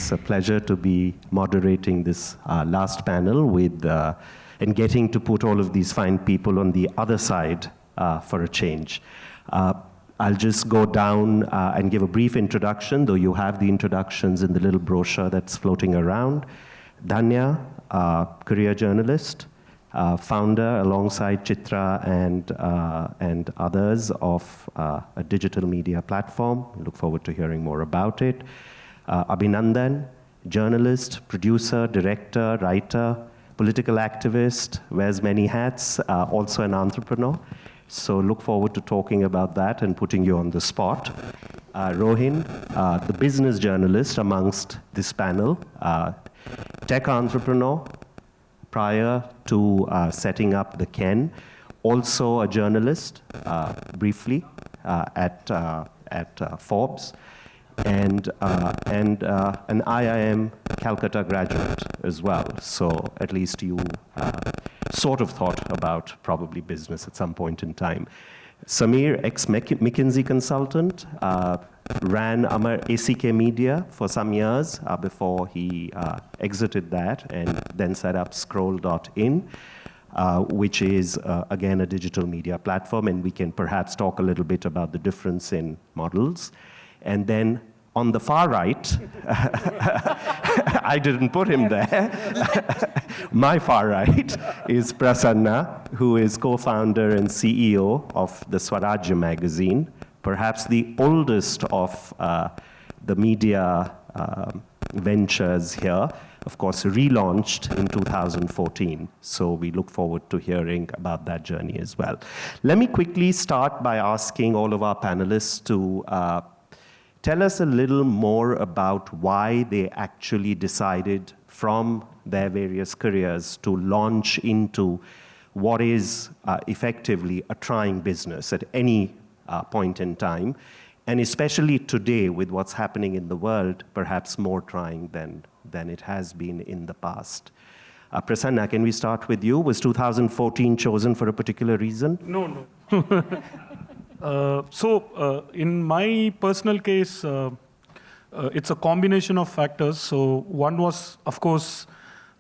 It's a pleasure to be moderating this last panel with, and getting to put all of these fine people on the other side for a change. I'll just go down and give a brief introduction, though you have the introductions in the little brochure that's floating around. Dhanya, career journalist, founder alongside Chitra and others of a digital media platform. Look forward to hearing more about it. Abhinandan, journalist, producer, director, writer, political activist, wears many hats, also an entrepreneur. So look forward to talking about that and putting you on the spot. Rohin, the business journalist amongst this panel, tech entrepreneur prior to setting up the Ken, also a journalist briefly at Forbes, and an IIM Calcutta graduate as well. So at least you sort of thought about probably business at some point in time. Samir, ex-McKinsey consultant, ran ACK Media for some years before he exited that and then set up Scroll.in, which is, again, a digital media platform, and we can perhaps talk a little bit about the difference in models. And then on the far right, I didn't put him there. My far right is Prasanna, who is co-founder and CEO of the Swarajya magazine, perhaps the oldest of the media ventures here, of course, relaunched in 2014. So we look forward to hearing about that journey as well. Let me quickly start by asking all of our panelists to tell us a little more about why they actually decided from their various careers to launch into what is effectively a trying business at any point in time, and especially today with what's happening in the world, perhaps more trying than it has been in the past. Prasanna, can we start with you? Was 2014 chosen for a particular reason? No. In my personal case, it's a combination of factors. So one was, of course,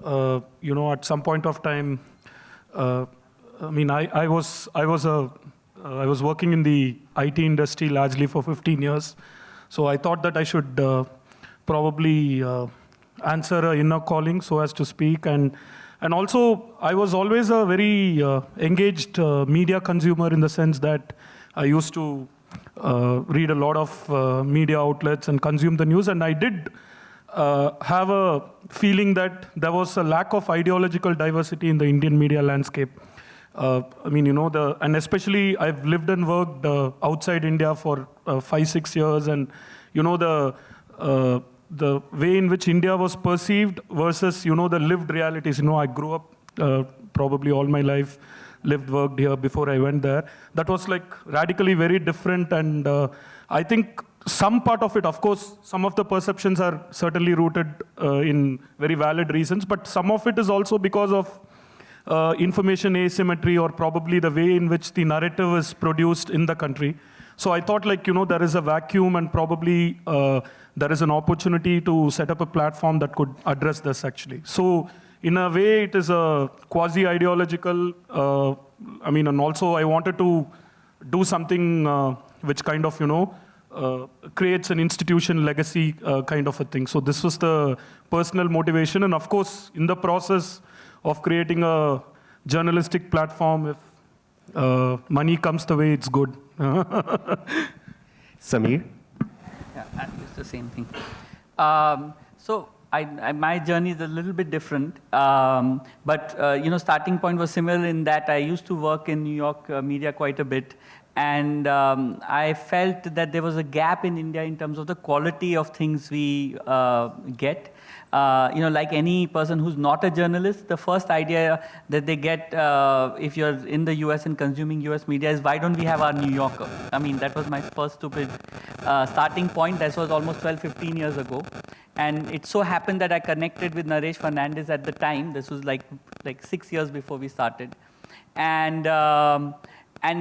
at some point of time, I was working in the IT industry largely for 15 years. So I thought that I should probably answer an inner calling, so as to speak. And also, I was always a very engaged media consumer, in the sense that I used to read a lot of media outlets and consume the news. And I did have a feeling that there was a lack of ideological diversity in the Indian media landscape. And especially I've lived and worked outside India for 5-6 years, and the way in which India was perceived versus the lived realities. I grew up probably all my life, worked here before I went there. That was like radically very different, and I think some part of it, of course, some of the perceptions are certainly rooted in very valid reasons, but some of it is also because of information asymmetry, or probably the way in which the narrative is produced in the country. So I thought, there is a vacuum, and probably there is an opportunity to set up a platform that could address this, actually. So in a way, it is a quasi-ideological, and also I wanted to do something which kind of, creates an institution legacy kind of a thing. So this was the personal motivation. And of course, in the process of creating a journalistic platform, if money comes the way, it's good. Samir? Yeah, it's the same thing. My journey is a little bit different, but starting point was similar in that I used to work in New York media quite a bit, and I felt that there was a gap in India in terms of the quality of things we get. Like any person who's not a journalist, the first idea that they get if you're in the US and consuming US media is, why don't we have our New Yorker? That was my first stupid starting point. That was almost 12-15 years ago. And it so happened that I connected with Naresh Fernandez at the time. This was like 6 years before we started. And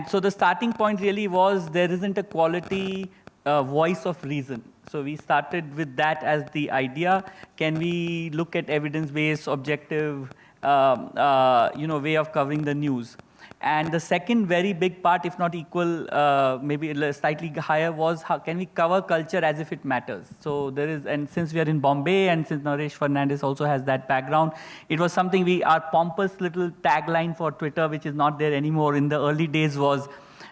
so the starting point really was, there isn't a quality voice of reason. So we started with that as the idea. Can we look at evidence-based, objective, way of covering the news? And the second very big part, if not equal, maybe slightly higher, was how can we cover culture as if it matters? So there is, and since we are in Bombay, and since Naresh Fernandez also has that background, it was something our pompous little tagline for Twitter, which is not there anymore in the early days, was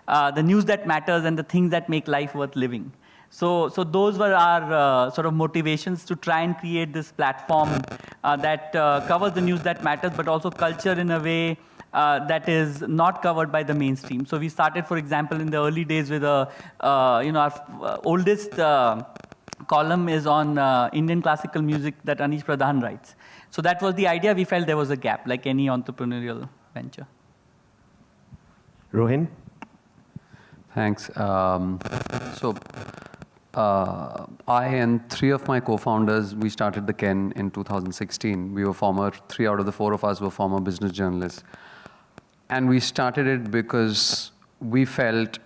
the news that matters and the things that make life worth living. So those were our sort of motivations to try and create this platform that covers the news that matters, but also culture in a way that is not covered by the mainstream. So we started, for example, in the early days with our oldest column is on Indian classical music that Anish Pradhan writes. So that was the idea. We felt there was a gap, like any entrepreneurial venture. Rohin? Thanks. I and 3 of my co-founders, we started the Ken in 2016. We were 3 out of the 4 of us were former business journalists. And we started it because we felt,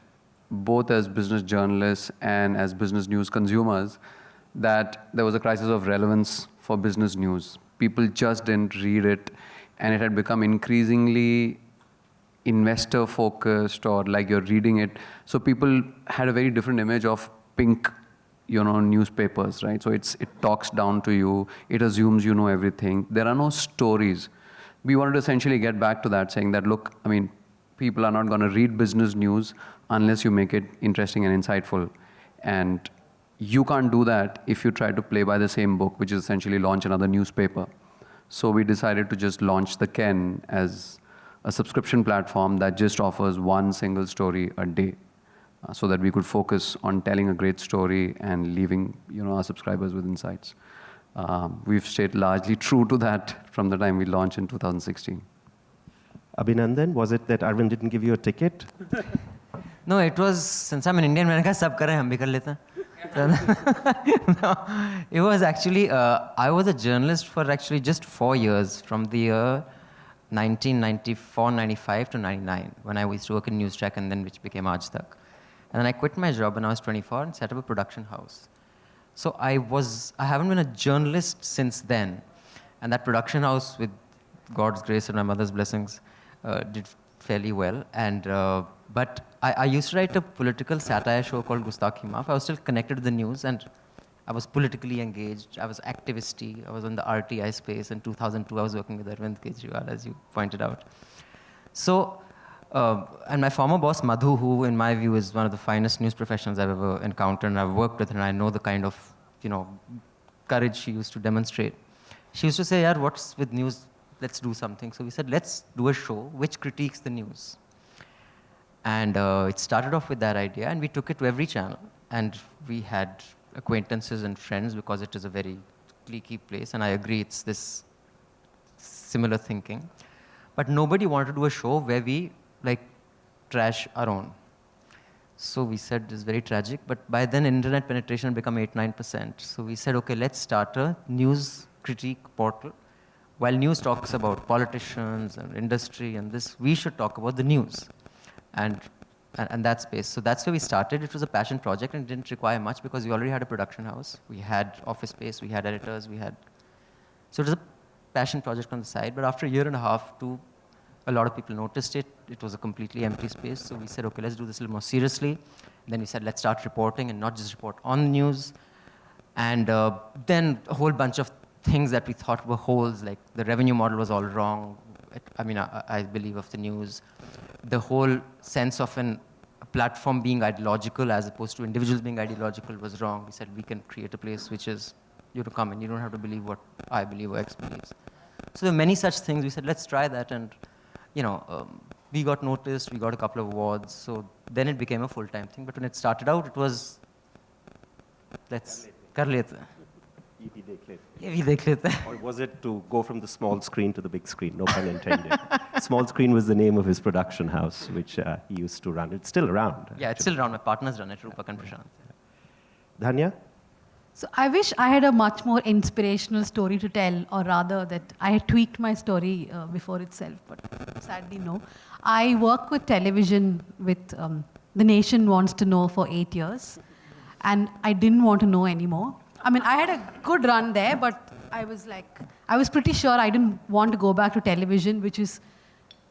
both as business journalists and as business news consumers, that there was a crisis of relevance for business news. People just didn't read it, and it had become increasingly investor-focused, or like you're reading it. So people had a very different image of pink, newspapers, right? So it talks down to you. It assumes you know everything. There are no stories. We wanted to essentially get back to that, saying that, look, people are not going to read business news unless you make it interesting and insightful. And you can't do that if you try to play by the same book, which is essentially launch another newspaper. So we decided to just launch the Ken as a subscription platform that just offers one single story a day, so that we could focus on telling a great story and leaving our subscribers with insights. We've stayed largely true to that from the time we launched in 2016. Abhinandan, was it that Arvind didn't give you a ticket? No, it was, since I'm an Indian, मैंने कहा सब कर रहे हैं हम भी कर लेते हैं. No, it was actually, I was a journalist for actually just 4 years, from the year 1994, 95 to 99, when I used to work in News Track, and then which became Aaj Tak. And then I quit my job when I was 24 and set up a production house. So I haven't been a journalist since then. And that production house, with God's grace and my mother's blessings, did fairly well. And but I used to write a political satire show called Gustakhi Maaf. I was still connected to the news, and I was politically engaged. I was activist-y. I was on the RTI space. In 2002, I was working with Arvind Kejriwal, as you pointed out. So, and my former boss, Madhu, who in my view is one of the finest news professionals I've ever encountered, and I've worked with, and I know the kind of, courage she used to demonstrate. She used to say, "Yaar, what's with news? Let's do something." So we said, let's do a show which critiques the news. And it started off with that idea, and we took it to every channel. And we had acquaintances and friends, because it is a very cliquey place, and I agree it's this similar thinking. But nobody wanted to do a show where we trash our own. So we said, this is very tragic, but by then internet penetration had become 8-9%. So we said, okay, let's start a news critique portal. While news talks about politicians and industry and this, we should talk about the news and that space. So that's where we started. It was a passion project, and it didn't require much because we already had a production house. We had office space, we had editors, so it was a passion project on the side. But after a year and a half, a lot of people noticed it. It was a completely empty space. So we said, okay, let's do this a little more seriously. Then we said, let's start reporting, and not just report on the news. And then a whole bunch of things that we thought were holes, like the revenue model was all wrong. I believe, of the news. The whole sense of a platform being ideological as opposed to individuals being ideological was wrong. We said, we can create a place which is you to come in. You don't have to believe what I believe or X believes. So there are many such things. We said, let's try that. And we got noticed, we got a couple of awards, so then it became a full-time thing. But when it started out, it was, let's kar lete hain. Ye bhi dekh lete hain. Or was it to go from the small screen to the big screen? No pun intended. Small Screen was the name of his production house, which he used to run. It's still around. Yeah, it's still around. My partners run it, Rupak and Prashant. Dhanya? So I wish I had a much more inspirational story to tell, or rather that I had tweaked my story before itself, but sadly no. I work with television with The Nation Wants to Know for 8 years. and I didn't want to know anymore. I mean, I had a good run there, but I was pretty sure I didn't want to go back to television, which is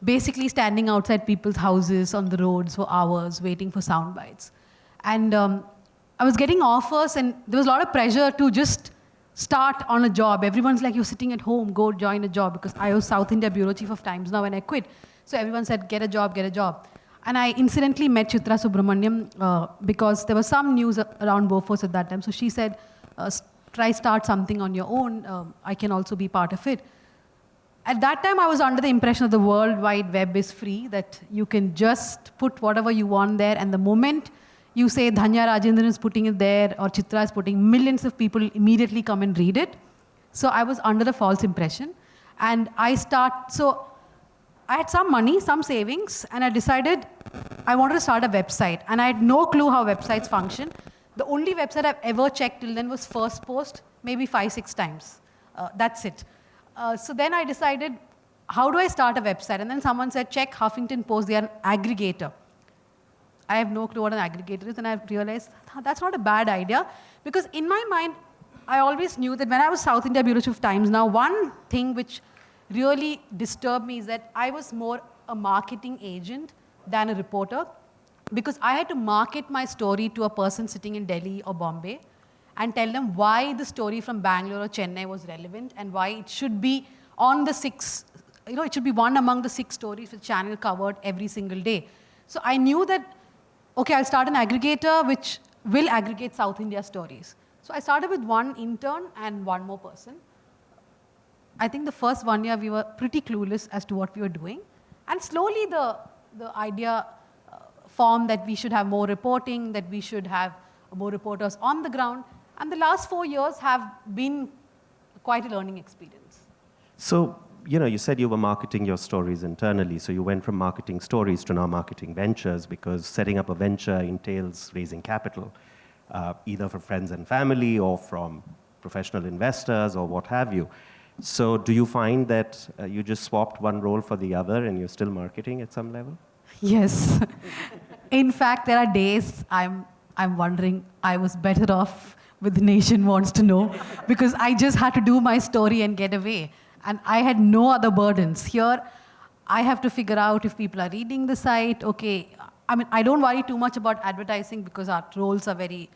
basically standing outside people's houses on the roads for hours, waiting for sound bites. And I was getting offers, and there was a lot of pressure to just start on a job. Everyone's like, you're sitting at home, go join a job, because I was South India Bureau Chief of Times Now when I quit. So everyone said, get a job, get a job. And I incidentally met Chitra Subramaniam because there was some news around Bofors at that time. So she said, try start something on your own. I can also be part of it. At that time, I was under the impression that the World Wide Web is free, that you can just put whatever you want there, and the moment you say Dhanya Rajendran is putting it there, or Chitra is putting, millions of people immediately come and read it. So I was under the false impression. And so I had some money, some savings, and I decided I wanted to start a website. And I had no clue how websites function. The only website I've ever checked till then was First Post, maybe 5-6 times. That's it. So then I decided, how do I start a website? And then someone said, check Huffington Post, they are an aggregator. I have no clue what an aggregator is, and I realized that's not a bad idea, because in my mind, I always knew that when I was South India Bureau Chief of Times Now, one thing which really disturbed me is that I was more a marketing agent than a reporter, because I had to market my story to a person sitting in Delhi or Bombay and tell them why the story from Bangalore or Chennai was relevant and why it should be on the 6, it should be one among the 6 stories the channel covered every single day. So I knew that, okay, I'll start an aggregator which will aggregate South India stories. So I started with one intern and one more person. I think the first 1 year we were pretty clueless as to what we were doing. And slowly the idea formed that we should have more reporting, that we should have more reporters on the ground. And the last 4 years have been quite a learning experience. So, you said you were marketing your stories internally. So you went from marketing stories to now marketing ventures, because setting up a venture entails raising capital, either from friends and family or from professional investors or what have you. So do you find that you just swapped one role for the other and you're still marketing at some level? Yes. In fact, there are days I'm wondering I was better off with The Nation Wants to Know, because I just had to do my story and get away. And I had no other burdens. Here, I have to figure out if people are reading the site. Okay, I mean, I don't worry too much about advertising because our roles are very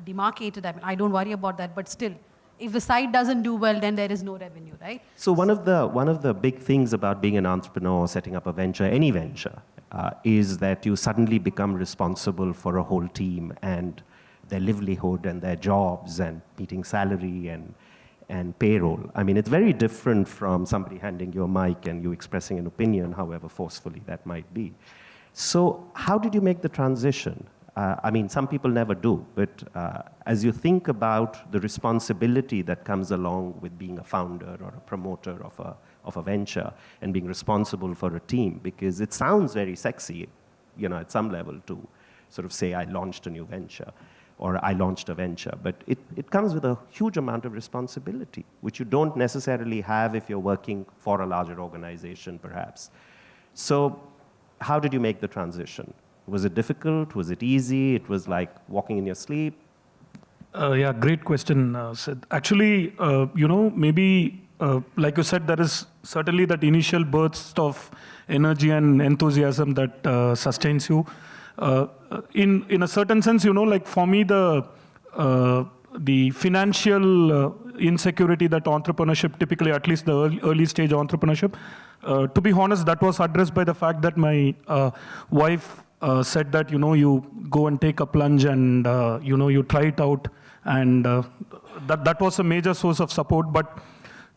demarcated. I mean, I don't worry about that, but still, if the site doesn't do well, then there is no revenue, right? So one of the big things about being an entrepreneur, setting up a venture, any venture, is that you suddenly become responsible for a whole team and their livelihood and their jobs and meeting salary and payroll. I mean, it's very different from somebody handing you a mic and you expressing an opinion, however forcefully that might be. So how did you make the transition? I mean, some people never do, but as you think about the responsibility that comes along with being a founder or a promoter of a venture and being responsible for a team, because it sounds very sexy, at some level to sort of say, I launched a new venture or I launched a venture, but it comes with a huge amount of responsibility, which you don't necessarily have if you're working for a larger organization, perhaps. So how did you make the transition? Was it difficult? Was it easy? It was like walking in your sleep? Yeah, great question, Sid. Actually, maybe, like you said, there is certainly that initial burst of energy and enthusiasm that sustains you. In a certain sense, like for me, the financial insecurity that entrepreneurship, typically at least the early stage entrepreneurship, to be honest, that was addressed by the fact that my wife said that, you go and take a plunge and, you try it out. And that was a major source of support. But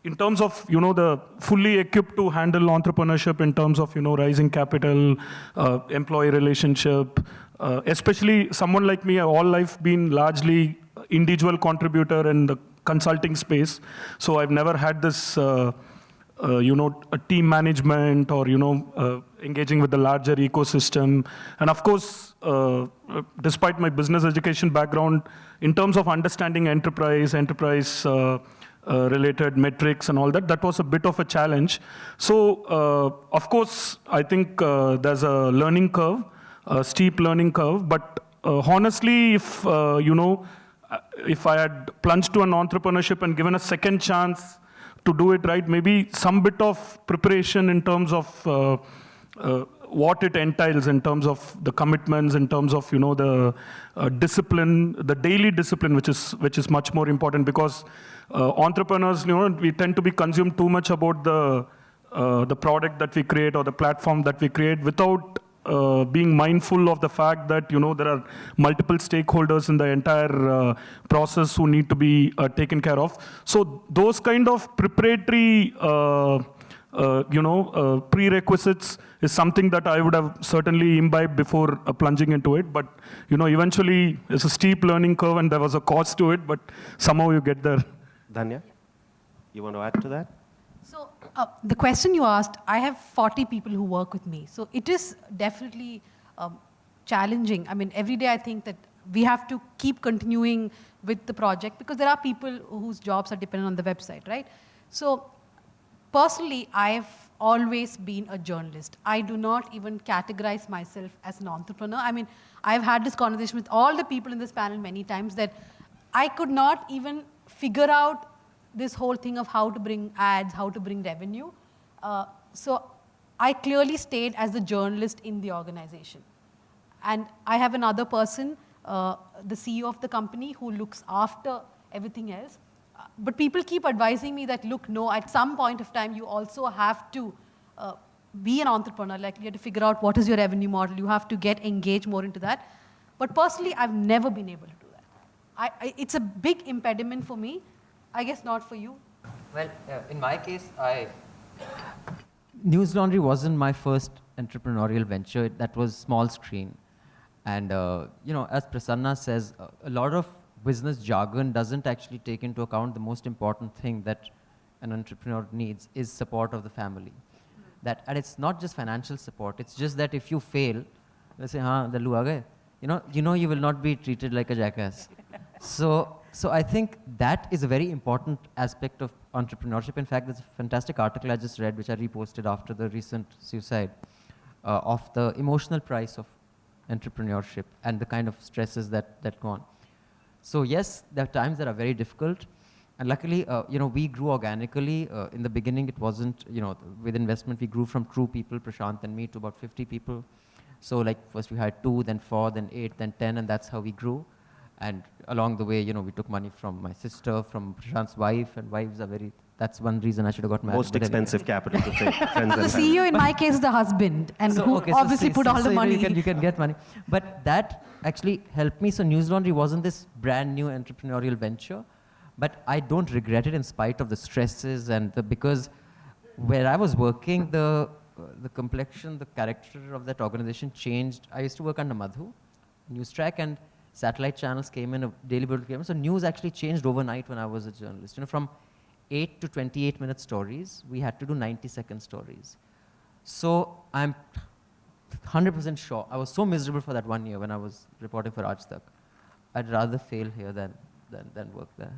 in terms of, the fully equipped to handle entrepreneurship in terms of, rising capital, employee relationship, especially someone like me, all life been largely individual contributor in the consulting space. So I've never had this, a team management or, engaging with the larger ecosystem. And of course, despite my business education background, in terms of understanding enterprise related metrics and all that, that was a bit of a challenge. So, of course, I think there's a learning curve, a steep learning curve, but honestly, if, if I had plunged to an entrepreneurship and given a second chance to do it right, maybe some bit of preparation in terms of what it entails, in terms of the commitments, in terms of the discipline, the daily discipline, which is much more important, because entrepreneurs, we tend to be consumed too much about the product that we create or the platform that we create without being mindful of the fact that there are multiple stakeholders in the entire process who need to be taken care of. So those kind of preparatory prerequisites is something that I would have certainly imbibed before plunging into it. But eventually it's a steep learning curve and there was a cost to it, but somehow you get there. Dhanya, you want to add to that? So the question you asked, I have 40 people who work with me. So it is definitely challenging. I mean, every day I think that we have to keep continuing with the project because there are people whose jobs are dependent on the website, right? So personally, I've always been a journalist. I do not even categorize myself as an entrepreneur. I mean, I've had this conversation with all the people in this panel many times that I could not even figure out this whole thing of how to bring ads, how to bring revenue. So I clearly stayed as the journalist in the organization. And I have another person, the CEO of the company, who looks after everything else. But people keep advising me that, look, no, at some point of time, you also have to be an entrepreneur. Like, you have to figure out what is your revenue model. You have to get engaged more into that. But personally, I've never been able to do that. It's a big impediment for me. I guess not for you. Well, in my case, Newslaundry wasn't my first entrepreneurial venture. That was small screen. And, as Prasanna says, a lot of business jargon doesn't actually take into account the most important thing that an entrepreneur needs is support of the family. And it's not just financial support. It's just that if you fail, let's say, dallu aa gaye, you will not be treated like a jackass. So I think that is a very important aspect of entrepreneurship. In fact, there's a fantastic article I just read, which I reposted after the recent suicide, of the emotional price of entrepreneurship and the kind of stresses that go on. So yes, there are times that are very difficult. And luckily, we grew organically. In the beginning, it wasn't, with investment, we grew from 2 people, Prashant and me, to about 50 people. So like first we had 2, then 4, then 8, then 10, and that's how we grew. And along the way, we took money from my sister, from Prashant's wife, and wives are that's one reason I should have got married. Most expensive capital to take, friends and The family. CEO in my case is the husband, and who obviously put all the money. You can get money. But that actually helped me. So Newslaundry wasn't this brand new entrepreneurial venture, but I don't regret it in spite of the stresses because where I was working, the complexion, the character of that organization changed. I used to work under Madhu, Newstrack, and satellite channels came in, a daily bureau came in. So news actually changed overnight when I was a journalist. From 8 to 28-minute stories, we had to do 90-second stories. So I'm 100% sure. I was so miserable for that 1 year when I was reporting for Aaj Tak. I'd rather fail here than work there.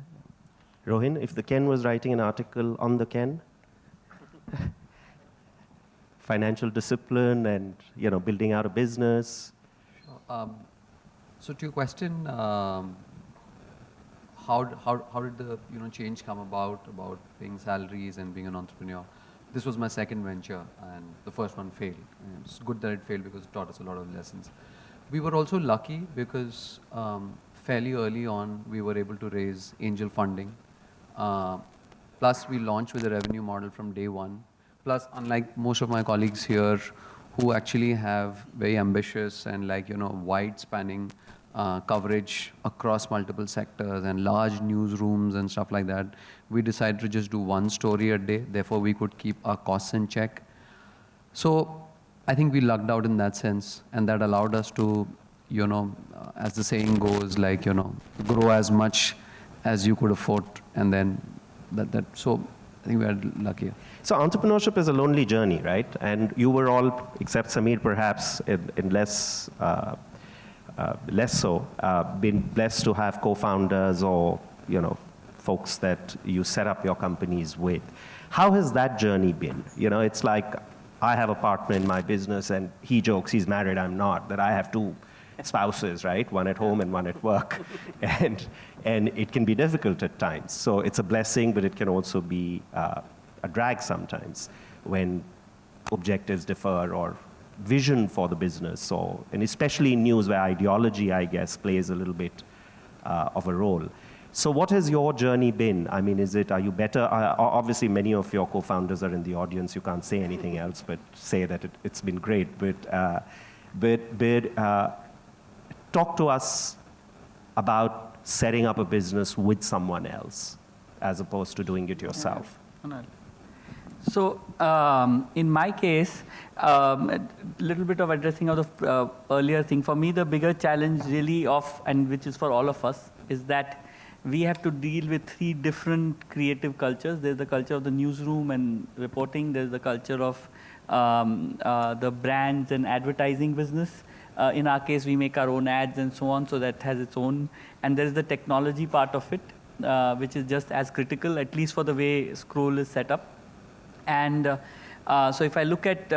Rohin, if the Ken was writing an article on the Ken, financial discipline and building out a business. So to your question, how did the change come about paying salaries and being an entrepreneur? This was my second venture, and the first one failed. And it's good that it failed because it taught us a lot of lessons. We were also lucky because fairly early on we were able to raise angel funding. Plus we launched with a revenue model from day one. Plus, unlike most of my colleagues here who actually have very ambitious and wide-spanning coverage across multiple sectors and large newsrooms and stuff like that, we decided to just do one story a day. Therefore, we could keep our costs in check. So I think we lucked out in that sense, and that allowed us to, as the saying goes, grow as much as you could afford, and then so I think we are lucky. So entrepreneurship is a lonely journey, right? And you were all, except Samir perhaps, in less so, been blessed to have co-founders or, folks that you set up your companies with. How has that journey been? It's like I have a partner in my business and he jokes he's married, I'm not, that I have to spouses, right? One at home and one at work. And it can be difficult at times. So it's a blessing, but it can also be a drag sometimes when objectives differ or vision for the business, and especially in news where ideology, I guess, plays a little bit of a role. So what has your journey been? I mean, are you better? Obviously, many of your co-founders are in the audience. You can't say anything else but say that it's been great. But talk to us about setting up a business with someone else as opposed to doing it yourself. So in my case, a little bit of addressing of the earlier thing. For me, the bigger challenge really and which is for all of us, is that we have to deal with 3 different creative cultures. There's the culture of the newsroom and reporting. There's the culture of the brands and advertising business. In our case, we make our own ads and so on, so that has its own. And there's the technology part of it, which is just as critical, at least for the way Scroll is set up. And so if I look at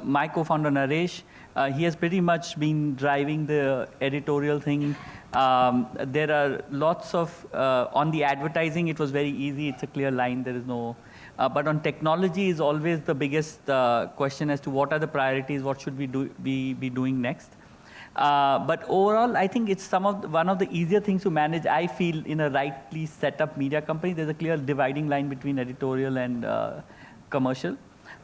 my co-founder, Naresh, he has pretty much been driving the editorial thing. There are lots of, on the advertising, it was very easy. It's a clear line. There is no, but on technology is always the biggest question as to what are the priorities, what should we be doing next. But overall, I think it's one of the easier things to manage. I feel in a rightly set up media company, there's a clear dividing line between editorial and commercial.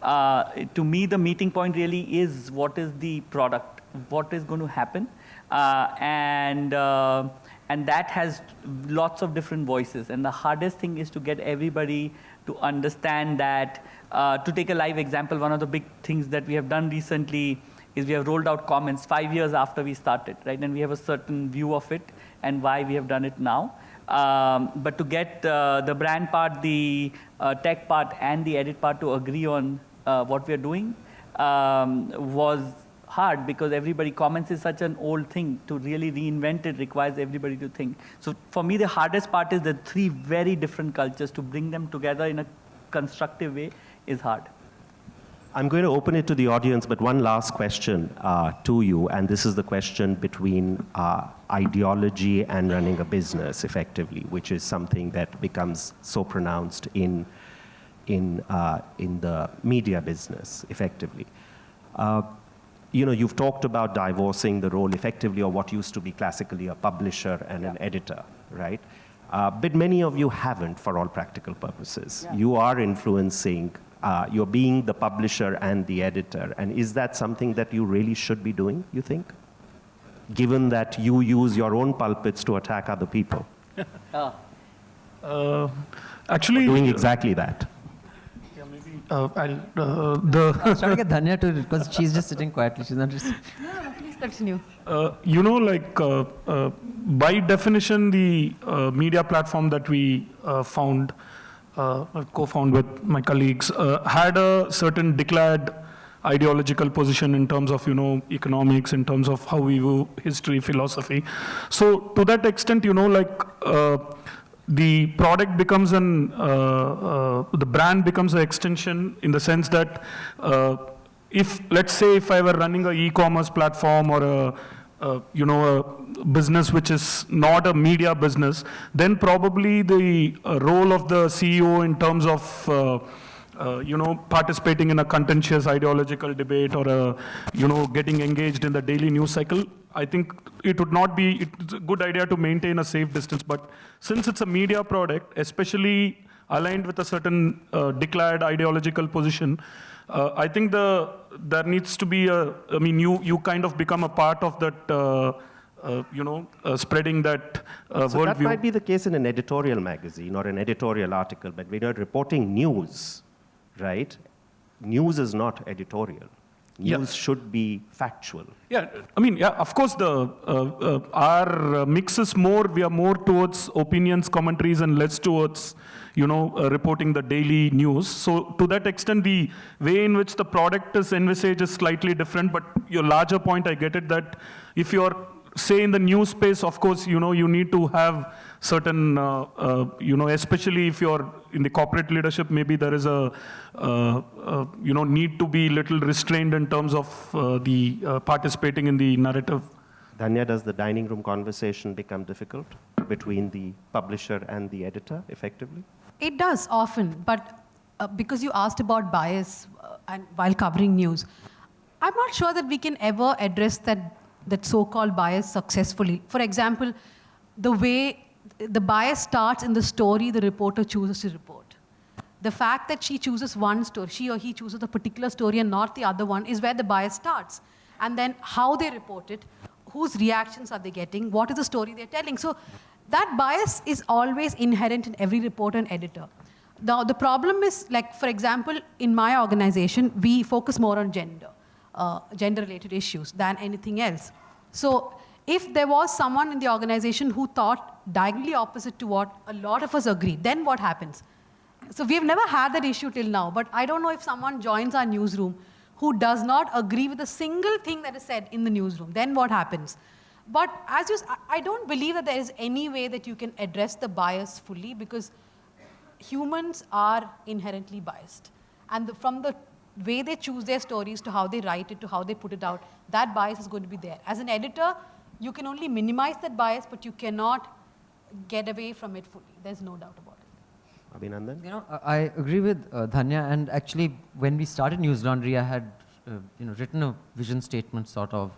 To me, the meeting point really is what is the product, what is going to happen, and that has lots of different voices. And the hardest thing is to get everybody to understand that. To take a live example, one of the big things that we have done recently is we have rolled out comments 5 years after we started, right? And we have a certain view of it and why we have done it now. But to get the brand part, the tech part, and the edit part to agree on what we are doing was hard, because comments is such an old thing. To really reinvent it requires everybody to think. So for me, the hardest part is the 3 very different cultures. To bring them together in a constructive way is hard. I'm going to open it to the audience, but one last question to you, and this is the question between ideology and running a business effectively, which is something that becomes so pronounced in the media business effectively. You've talked about divorcing the role effectively, or what used to be classically a publisher and an editor, right? But many of you haven't, for all practical purposes. Yeah. You are influencing. You're being the publisher and the editor. And is that something that you really should be doing, you think? Given that you use your own pulpits to attack other people. Actually, or doing exactly that. Yeah, maybe I was trying to get Dhanya to, because she's just sitting quietly. She's not just... No, please continue. By definition, the media platform that we co-found with my colleagues, had a certain declared ideological position in terms of, economics, in terms of how we view history, philosophy. So to that extent, the product becomes the brand becomes an extension, in the sense that let's say if I were running an e-commerce platform or a business which is not a media business, then probably the role of the CEO in terms of participating in a contentious ideological debate, or getting engaged in the daily news cycle, I think it's a good idea to maintain a safe distance. But since it's a media product, especially aligned with a certain declared ideological position, I think there needs to be you kind of become a part of that, spreading that so worldview. That might be the case in an editorial magazine or an editorial article, but when you're reporting news, right? News is not editorial. News should be factual. Yeah, of course, our mix is we are more towards opinions, commentaries, and less towards, reporting the daily news. So to that extent, the way in which the product is envisaged is slightly different, but your larger point, I get it, that if you're, say, in the news space, of course, you need to have certain, especially if you're in the corporate leadership, maybe there is a, need to be little restrained in terms of the participating in the narrative Dhanya, does the dining room conversation become difficult between the publisher and the editor, effectively? It does often, but because you asked about bias and while covering news, I'm not sure that we can ever address that so-called bias successfully. For example, the way the bias starts in the story the reporter chooses to report. The fact that she chooses one story, she or he chooses a particular story and not the other one, is where the bias starts. And then how they report it, whose reactions are they getting, what is the story they're telling. So that bias is always inherent in every reporter and editor. Now, the problem is, like, for example, in my organization, we focus more on gender-related issues than anything else. So if there was someone in the organization who thought diagonally opposite to what a lot of us agree, then what happens? So we've never had that issue till now, but I don't know if someone joins our newsroom who does not agree with a single thing that is said in the newsroom, then what happens? But I don't believe that there is any way that you can address the bias fully, because humans are inherently biased. And from the way they choose their stories to how they write it to how they put it out, that bias is going to be there. As an editor, you can only minimize that bias, but you cannot get away from it fully. There's no doubt about it. Abhinandan? You know, I agree with Dhanya, and actually when we started Newslaundry, I had written a vision statement sort of.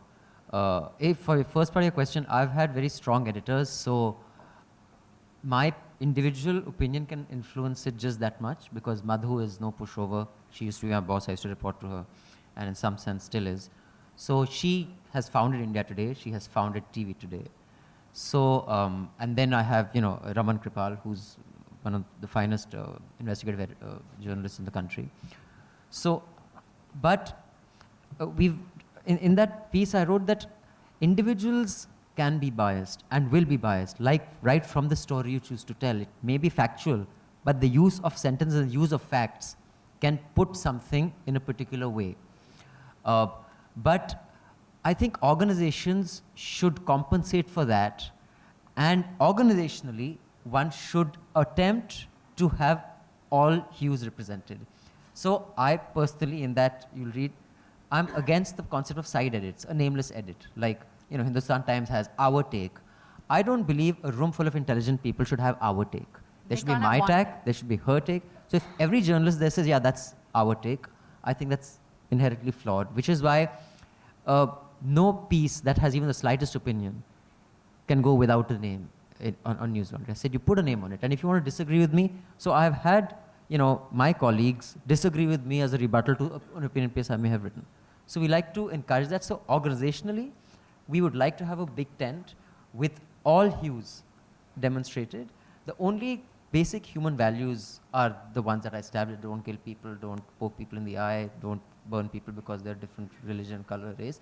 For the first part of your question, I've had very strong editors, so my individual opinion can influence it just that much, because Madhu is no pushover. She used to be my boss, I used to report to her, and in some sense still is. So she has founded India Today, she has founded TV Today. So, and then I have, Raman Kripal, who's one of the finest investigative journalists in the country. So, but in that piece I wrote that individuals can be biased and will be biased, like right from the story you choose to tell. It may be factual, but the use of sentences and use of facts can put something in a particular way. But I think organizations should compensate for that, and organizationally, one should attempt to have all hues represented. So I personally, in that you'll read, I'm against the concept of side edits, a nameless edit. Like, Hindustan Times has our take. I don't believe a room full of intelligent people should have our take. There should be my take, there should be her take. So if every journalist there says, yeah, that's our take, I think that's inherently flawed, which is why no piece that has even the slightest opinion can go without a name on Newslaundry. I said, you put a name on it. And if you want to disagree with me, so I've had my colleagues disagree with me as a rebuttal to an opinion piece I may have written. So we like to encourage that. So organizationally, we would like to have a big tent with all hues demonstrated. The only basic human values are the ones that I established. Don't kill people, don't poke people in the eye, don't burn people because they're different religion, color, race.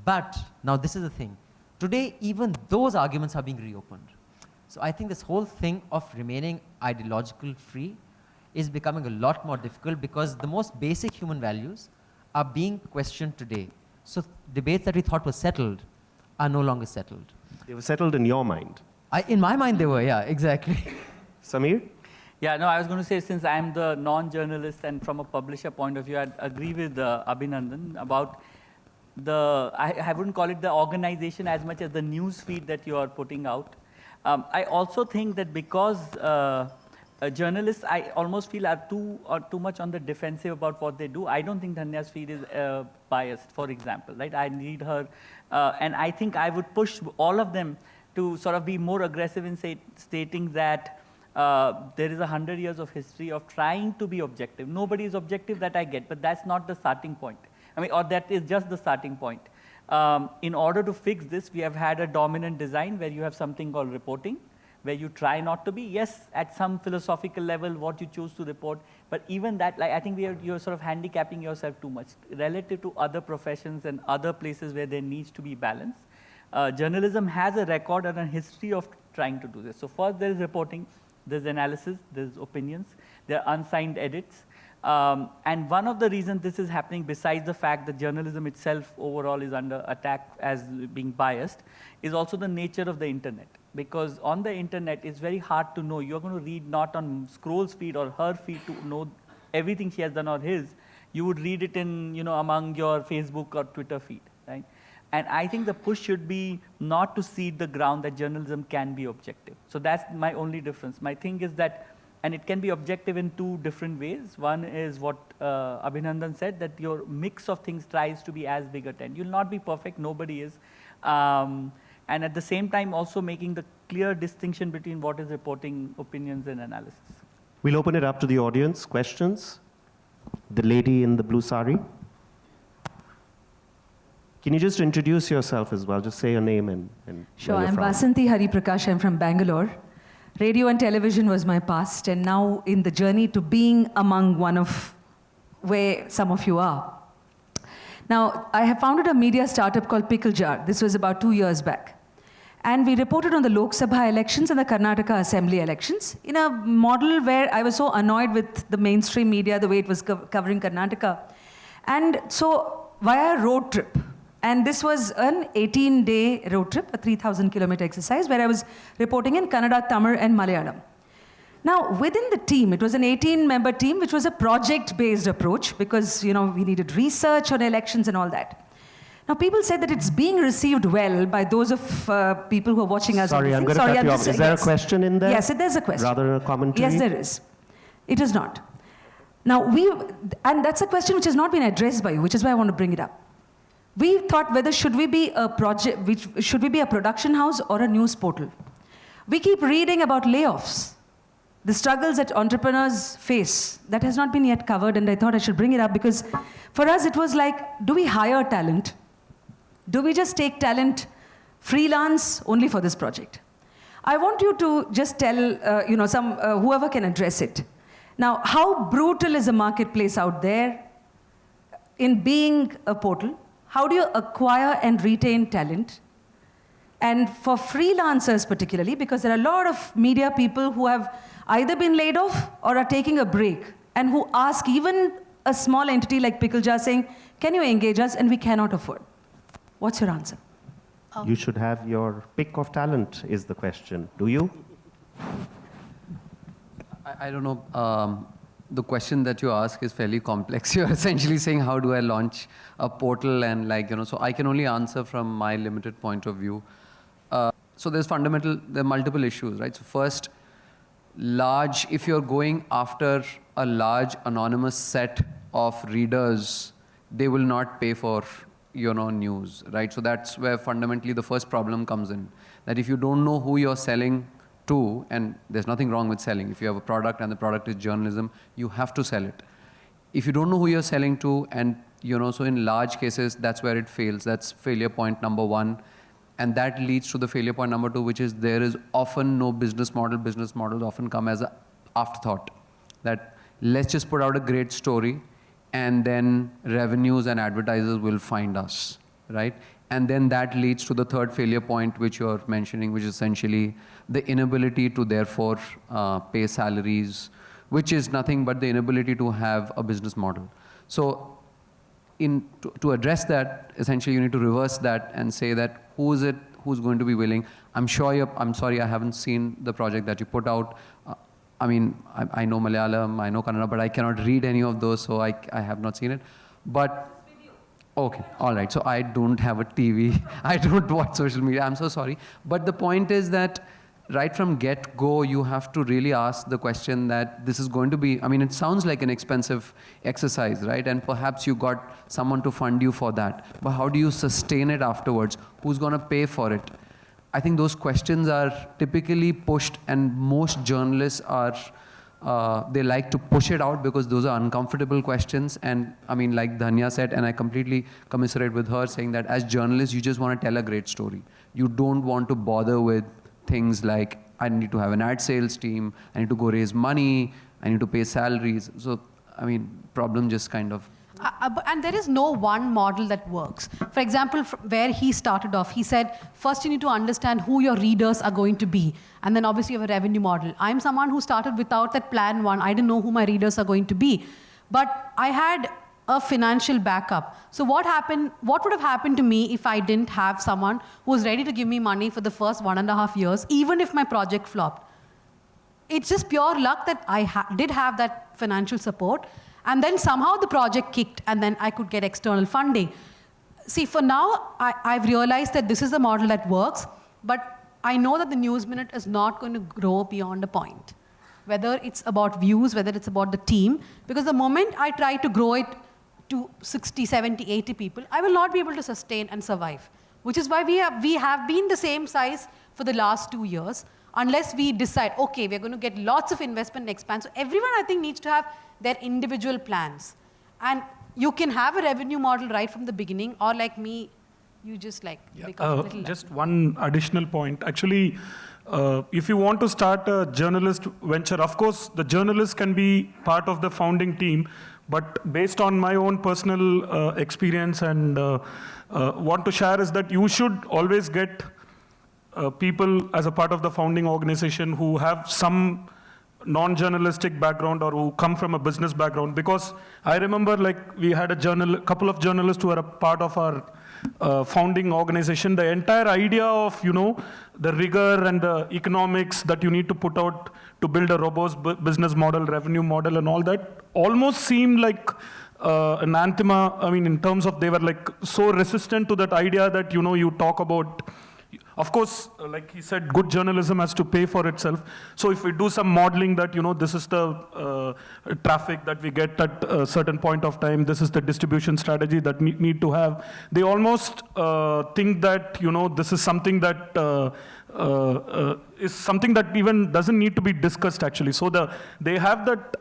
But now this is the thing. Today, even those arguments are being reopened. So I think this whole thing of remaining ideological free is becoming a lot more difficult, because the most basic human values are being questioned today. So debates that we thought were settled are no longer settled. They were settled in your mind. In my mind, they were, yeah, exactly. Samir? Yeah, no, I was going to say, since I'm the non-journalist and from a publisher point of view, I'd agree with Abhinandan about I wouldn't call it the organization as much as the news feed that you are putting out. I also think that because journalists, I almost feel, are too much on the defensive about what they do. I don't think Dhanya's feed is biased, for example, right? I read her, and I think I would push all of them to sort of be more aggressive in stating that there is 100 years of history of trying to be objective. Nobody is objective, that I get, but that's not the starting point. Or that is just the starting point. In order to fix this, we have had a dominant design where you have something called reporting, where you try not to be. Yes, at some philosophical level, what you choose to report, but even that, I think you're sort of handicapping yourself too much relative to other professions and other places where there needs to be balance. Journalism has a record and a history of trying to do this. So first there is reporting, there's analysis, there's opinions, there are unsigned edits. And one of the reasons this is happening, besides the fact that journalism itself overall is under attack as being biased, is also the nature of the internet. Because on the internet, it's very hard to know. You're going to read not on Scroll's feed or her feed to know everything she has done or his. You would read it in, among your Facebook or Twitter feed, right? And I think the push should be not to cede the ground that journalism can be objective. So that's my only difference. My thing is that, and it can be objective in two different ways. One is what Abhinandan said, that your mix of things tries to be as big a tent. You'll not be perfect, nobody is. And at the same time also making the clear distinction between what is reporting, opinions and analysis. We'll open it up to the audience. Questions? The lady in the blue sari. Can you just introduce yourself as well? Just say your name and Sure, where you're I'm from. Vasanthi Hariprakash. I'm from Bangalore. Radio and television was my past, and now in the journey to being among one of where some of you are. Now, I have founded a media startup called Pickle Jar. This was about 2 years back. And we reported on the Lok Sabha elections and the Karnataka Assembly elections in a model where I was so annoyed with the mainstream media, the way it was covering Karnataka. And so, via road trip, and this was an 18-day road trip, a 3,000-kilometer exercise, where I was reporting in Kannada, Tamil, and Malayalam. Now, within the team, it was an 18-member team, which was a project-based approach, because we needed research on elections and all that. Now, people said that it's being received well by those of people who are watching us. Sorry, I'm going to cut you off. Is there a question in there? Yes, there's a question. Rather than a commentary? Yes, there is. It is not. Now, and that's a question which has not been addressed by you, which is why I want to bring it up. We thought whether should we be a production house or a news portal. We keep reading about layoffs, the struggles that entrepreneurs face. That has not been yet covered, and I thought I should bring it up because for us it was like, do we hire talent? Do we just take talent freelance only for this project? I want you to just tell whoever can address it. Now, how brutal is the marketplace out there in being a portal? How do you acquire and retain talent? And for freelancers particularly, because there are a lot of media people who have either been laid off or are taking a break, and who ask even a small entity like Pickle Jar saying, can you engage us? And we cannot afford. What's your answer? You should have your pick of talent is the question. Do you? I don't know. The question that you ask is fairly complex. You're essentially saying, how do I launch a portal? And so I can only answer from my limited point of view. So there are multiple issues, right? So first, if you're going after a large anonymous set of readers, they will not pay for news, right? So that's where fundamentally the first problem comes in. That if you don't know who you're selling to, and there's nothing wrong with selling. If you have a product and the product is journalism, you have to sell it. If you don't know who you're selling to, and so in large cases, that's where it fails. That's failure point number one. And that leads to the failure point number two, which is there is often no business model. Business models often come as an afterthought. That let's just put out a great story, and then revenues and advertisers will find us, right? And then that leads to the third failure point, which you're mentioning, which is essentially the inability to therefore pay salaries, which is nothing but the inability to have a business model. So to address that, essentially you need to reverse that and say that who's going to be willing. I'm sorry, I haven't seen the project that you put out. I know Malayalam, I know Kannada, but I cannot read any of those, so I have not seen it. But okay, all right. So I don't have a TV. I don't watch social media. I'm so sorry. But the point is that right from get-go, you have to really ask the question that this is going to be, it sounds like an expensive exercise, right? And perhaps you got someone to fund you for that. But how do you sustain it afterwards? Who's going to pay for it? I think those questions are typically pushed, and most journalists they like to push it out because those are uncomfortable questions. And like Dhanya said, and I completely commiserate with her, saying that as journalists, you just want to tell a great story. You don't want to bother with things like, I need to have an ad sales team, I need to go raise money, I need to pay salaries. So, problem just kind of... And there is no one model that works. For example, where he started off, he said, first you need to understand who your readers are going to be. And then obviously you have a revenue model. I'm someone who started without that plan one. I didn't know who my readers are going to be. But I had a financial backup. So what would have happened to me if I didn't have someone who was ready to give me money for the first 1.5 years, even if my project flopped? It's just pure luck that I did have that financial support. And then somehow the project kicked, and then I could get external funding. see, for now, I've realized that this is a model that works, but I know that the News Minute is not going to grow beyond a point. Whether it's about views, whether it's about the team, because the moment I try to grow it to 60, 70, 80 people, I will not be able to sustain and survive. Which is why we have been the same size for the last 2 years, unless we decide, okay, we're going to get lots of investment and expand. So everyone, I think, needs to have their individual plans. And you can have a revenue model right from the beginning, or like me, you just like become a little... Just one additional point. Actually, if you want to start a journalist venture, of course, the journalist can be part of the founding team, but based on my own personal experience and want to share is that you should always get people as a part of the founding organization who have some non-journalistic background or who come from a business background. Because I remember like we had a couple of journalists who are a part of our founding organization. The entire idea of, the rigor and the economics that you need to put out to build a robust business model, revenue model and all that almost seemed like an anathema. I mean, in terms of they were like so resistant to that idea that, you talk about. Of course, like he said, good journalism has to pay for itself. So if we do some modeling that, this is the traffic that we get at a certain point of time, this is the distribution strategy that we need to have, they almost think that, this is something that is something that even doesn't need to be discussed actually. So they have that,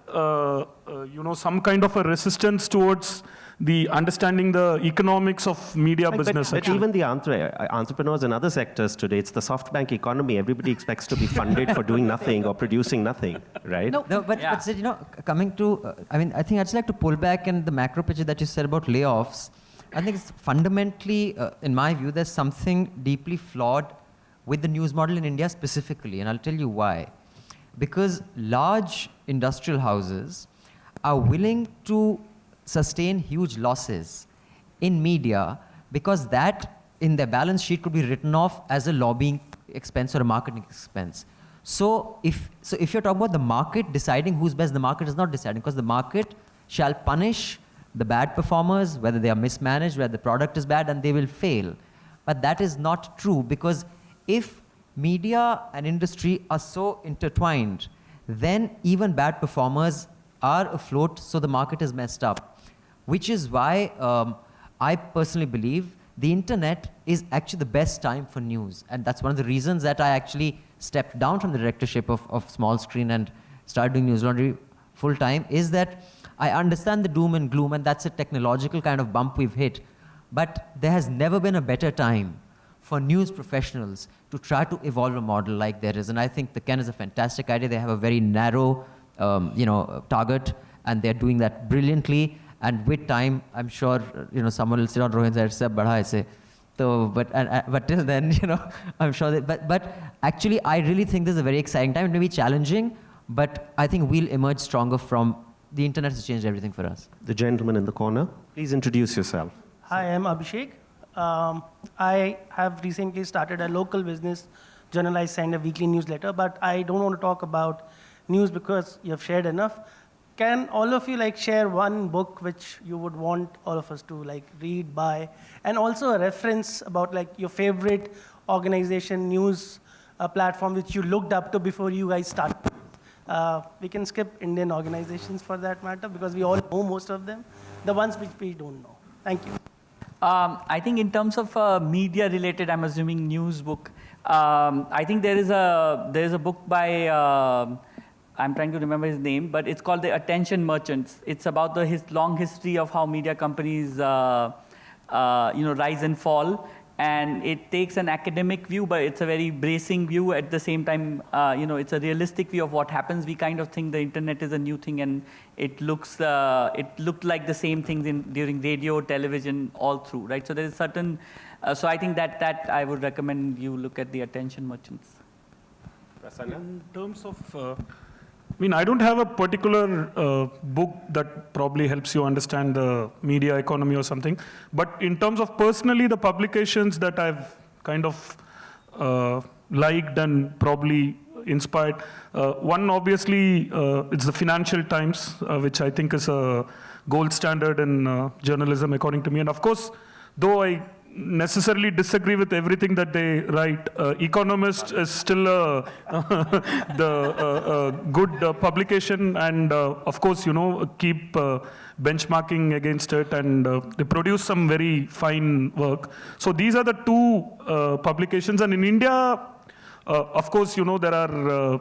some kind of a resistance towards the understanding the economics of media business. But even the entrepreneurs in other sectors today, it's the SoftBank economy. Everybody expects to be funded for doing nothing or producing nothing, right? No, but coming to, I think I'd just like to pull back in the macro picture that you said about layoffs. I think it's fundamentally, in my view, there's something deeply flawed with the news model in India specifically, and I'll tell you why. Because large industrial houses are willing to sustain huge losses in media because that in their balance sheet could be written off as a lobbying expense or a marketing expense. So if you're talking about the market deciding who's best, the market is not deciding, because the market shall punish the bad performers, whether they are mismanaged, whether the product is bad, and they will fail. But that is not true, because if media and industry are so intertwined, then even bad performers are afloat, so the market is messed up. Which is why I personally believe the internet is actually the best time for news. And that's one of the reasons that I actually stepped down from the directorship of Small Screen and started doing Newslaundry full time, is that I understand the doom and gloom, and that's a technological kind of bump we've hit. But there has never been a better time for news professionals to try to evolve a model like there is. And I think the Ken is a fantastic idea. They have a very narrow target, and they're doing that brilliantly. And with time, I'm sure, someone will sit on Rohin and say, "Badha aise." So, but till then, I'm sure that, but actually, I really think this is a very exciting time. It may be challenging, but I think we'll emerge stronger from the internet has changed everything for us. The gentleman in the corner, please introduce yourself. Hi, I'm Abhishek. I have recently started a local business journal. I send a weekly newsletter, but I don't want to talk about news because you have shared enough. Can all of you share one book which you would want all of us to read, buy, and also a reference about your favorite organization, news platform which you looked up to before you guys started? We can skip Indian organizations for that matter because we all know most of them. The ones which we don't know. Thank you. I think in terms of media related, I'm assuming news book. I think there is a book by. I'm trying to remember his name, but it's called The Attention Merchants. It's about the long history of how media companies, rise and fall. And it takes an academic view, but it's a very bracing view at the same time. It's a realistic view of what happens. We kind of think the internet is a new thing, and it looked like the same things during radio, television, all through, right? So there is certain. So I think that I would recommend you look at The Attention Merchants. Prasanna? In terms of. I don't have a particular book that probably helps you understand the media economy or something. But in terms of personally, the publications that I've kind of liked and probably inspired, one obviously, it's the Financial Times, which I think is a gold standard in journalism, according to me. And of course, though I necessarily disagree with everything that they write. Economist is still a good publication, and of course, keep benchmarking against it, and they produce some very fine work. So these are the two publications, and in India, of course, there are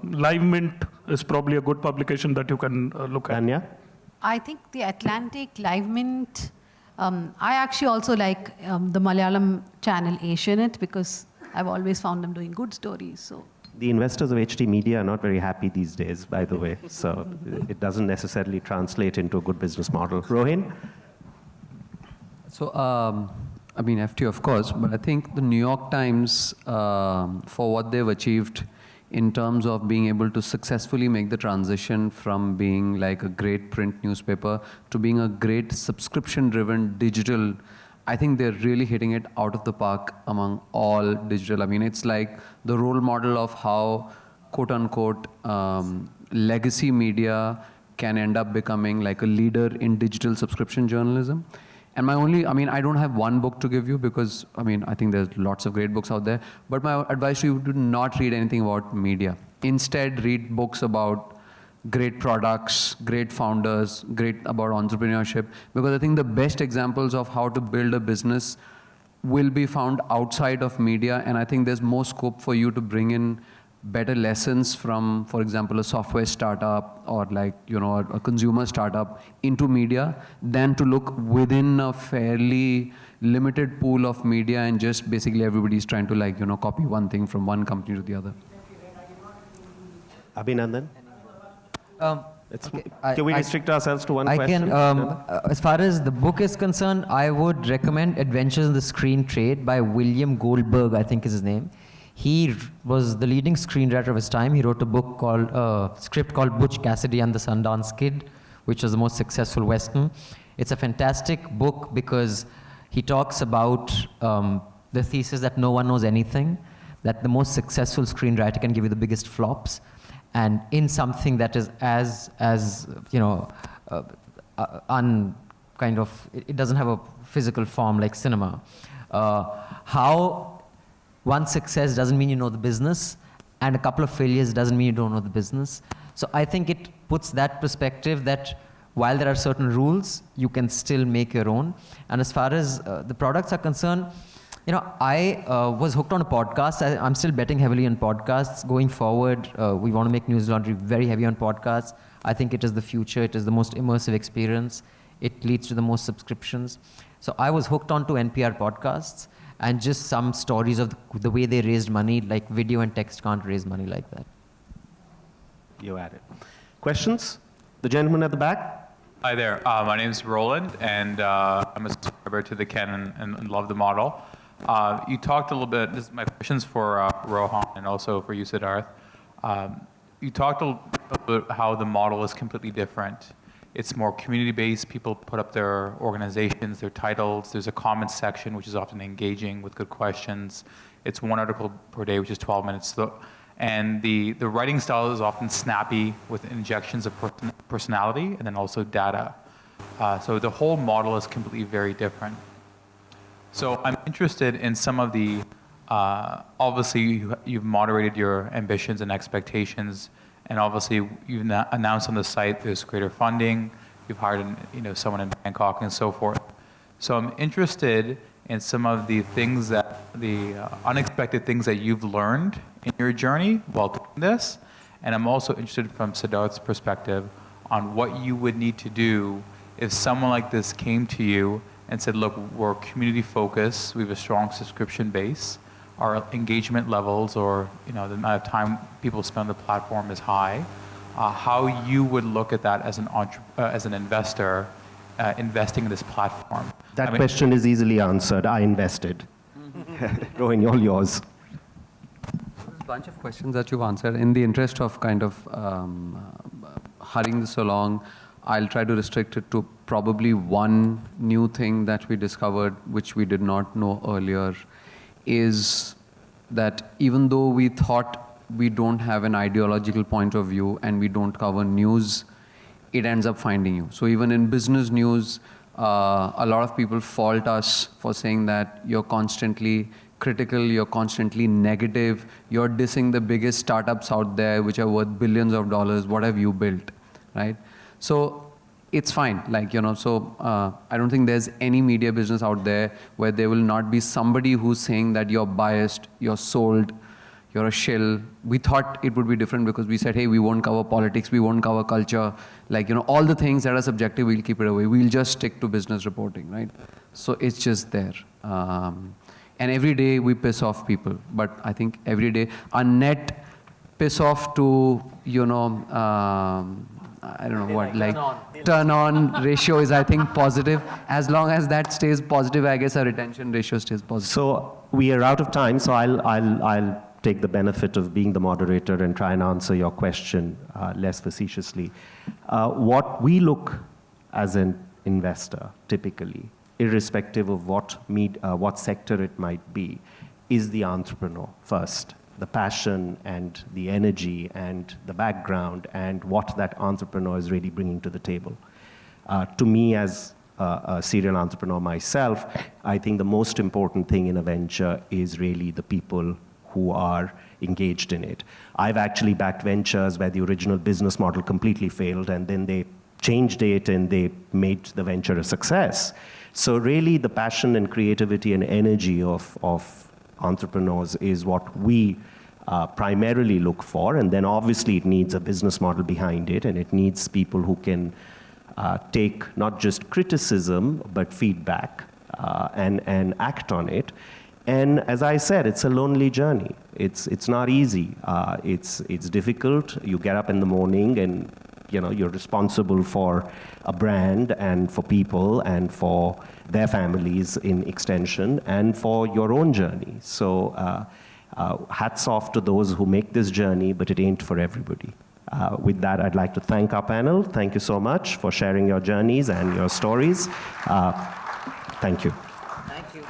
Live Mint is probably a good publication that you can look at. Dhanya? I think the Atlantic, Live Mint. I actually also like the Malayalam channel Asianet because I've always found them doing good stories. So The investors of HT Media are not very happy these days, by the way. So it doesn't necessarily translate into a good business model. Rohin? So, I mean, FT, of course, but I think the New York Times, for what they've achieved in terms of being able to successfully make the transition from being like a great print newspaper to being a great subscription-driven digital, I think they're really hitting it out of the park among all digital. I mean, it's like the role model of how, quote unquote, legacy media can end up becoming like a leader in digital subscription journalism. And I don't have one book to give you because, I think there's lots of great books out there. But my advice to you, do not read anything about media. Instead, read books about great products, great founders, great about entrepreneurship. Because I think the best examples of how to build a business will be found outside of media. And I think there's more scope for you to bring in better lessons from, for example, a software startup or a consumer startup into media than to look within a fairly limited pool of media and just basically everybody's trying to copy one thing from one company to the other. Abhinandan? Okay, Can we restrict ourselves to one question? As far as the book is concerned, I would recommend Adventures in the Screen Trade by William Goldberg, I think is his name. He was the leading screenwriter of his time. He wrote a script called Butch Cassidy and the Sundance Kid, which was the most successful Western. It's a fantastic book because he talks about the thesis that no one knows anything, that the most successful screenwriter can give you the biggest flops, and in something that is it doesn't have a physical form like cinema. How one success doesn't mean you know the business, and a couple of failures doesn't mean you don't know the business. So I think it puts that perspective that while there are certain rules, you can still make your own. And as far as the products are concerned, I was hooked on a podcast. I'm still betting heavily on podcasts. Going forward, we want to make Newslaundry very heavy on podcasts. I think it is the future. It is the most immersive experience. It leads to the most subscriptions. So I was hooked onto NPR podcasts and just some stories of the way they raised money, like video and text can't raise money like that. You had it. Questions? The gentleman at the back? Hi there. My name is Roland, and I'm a subscriber to the Ken and love the model. You talked a little bit, this is my questions for Rohan and also for you, Siddharth. You talked a little bit how the model is completely different. It's more community-based. People put up their organizations, their titles. There's a comments section, which is often engaging with good questions. It's one article per day, which is 12 minutes. And the writing style is often snappy with injections of personality and then also data. So the whole model is completely very different. So I'm interested in some of the, obviously you've moderated your ambitions and expectations, and obviously you've announced on the site there's greater funding, you've hired someone in Bangkok and so forth. So I'm interested in some of the things the unexpected things that you've learned in your journey while doing this, and I'm also interested from Siddharth's perspective on what you would need to do if someone like this came to you and said, look, we're community focused, we have a strong subscription base, our engagement levels or the amount of time people spend on the platform is high, how you would look at that as an investor investing in this platform. That question is easily answered. I invested. Rohin, all yours. There's a bunch of questions that you've answered. In the interest of kind of hurrying this along, I'll try to restrict it to probably one new thing that we discovered, which we did not know earlier, is that even though we thought we don't have an ideological point of view and we don't cover news, it ends up finding you. So even in business news, A lot of people fault us for saying that you're constantly critical, you're constantly negative, you're dissing the biggest startups out there which are worth billions of dollars. What have you built, right? So it's fine, like, you know, so I don't think there's any media business out there where there will not be somebody who's saying that you're biased, you're sold, you're a shill. We thought it would be different because we said, hey, we won't cover politics, we won't cover culture. Like, you know, all the things that are subjective, we'll keep it away. We'll just stick to business reporting, right? So it's just there. And every day we piss off people. But I think every day our net piss off to, you know, I don't know what, like turn on ratio is, I think, positive. As long as that stays positive, I guess our retention ratio stays positive. So we are out of time, so I'll take the benefit of being the moderator and try and answer your question less facetiously. What we look as an investor, typically, irrespective of what sector it might be, is the entrepreneur first. The passion and the energy and the background and what that entrepreneur is really bringing to the table. To me, as a serial entrepreneur myself, I think the most important thing in a venture is really the people who are engaged in it. I've actually backed ventures where the original business model completely failed, and then they changed it and they made the venture a success. So really the passion and creativity and energy of entrepreneurs is what we primarily look for, and then obviously it needs a business model behind it, and it needs people who can take not just criticism but feedback and act on it. And as I said, it's a lonely journey. It's not easy. It's difficult. You get up in the morning and, you know, you're responsible for a brand and for people and for their families in extension and for your own journey. So hats off to those who make this journey, but it ain't for everybody. With that, I'd like to thank our panel. Thank you so much for sharing your journeys and your stories. Thank you. Thank you.